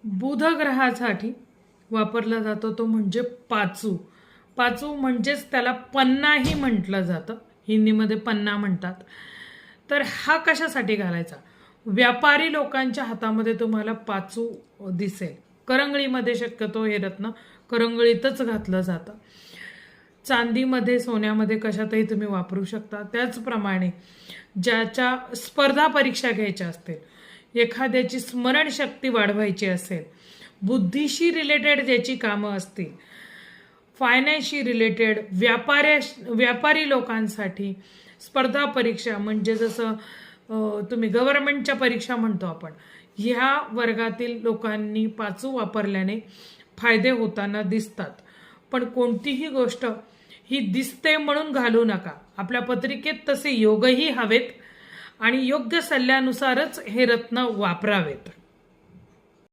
बुध ग्रहासाठी वापरला जातो तो म्हणजे पाचू. पाचू म्हणजेच त्याला पन्नाही म्हटलं जातं, हिंदीमध्ये पन्ना म्हणतात. तर हा कशासाठी घालायचा? व्यापारी लोकांच्या हातामध्ये तुम्हाला पाचू दिसेल. करंगळीमध्ये शक्यतो हे रत्न करंगळीतच घातलं जातं. चांदीमध्ये, सोन्यामध्ये कशातही तुम्ही वापरू शकता. त्याचप्रमाणे ज्याच्या स्पर्धा परीक्षा घ्यायच्या असतील, एखाद्याची स्मरणशक्ती वाढवायची असेल, बुद्धीशी रिलेटेड ज्याची कामं असतील, फायनान्सशी रिलेटेड, व्यापारी लोकांसाठी स्पर्धा परीक्षा म्हणजे जसं तुम्ही गव्हर्नमेंटच्या परीक्षा म्हणतो आपण, ह्या वर्गातील लोकांनी पाचू वापरल्याने फायदे होताना दिसतात. पण कोणतीही गोष्ट ही दिसते म्हणून घालू नका. आपल्या पत्रिकेत तसे योगही हवेत आणि योग्य सल्ल्यानुसारच हे रत्न वापरावेत.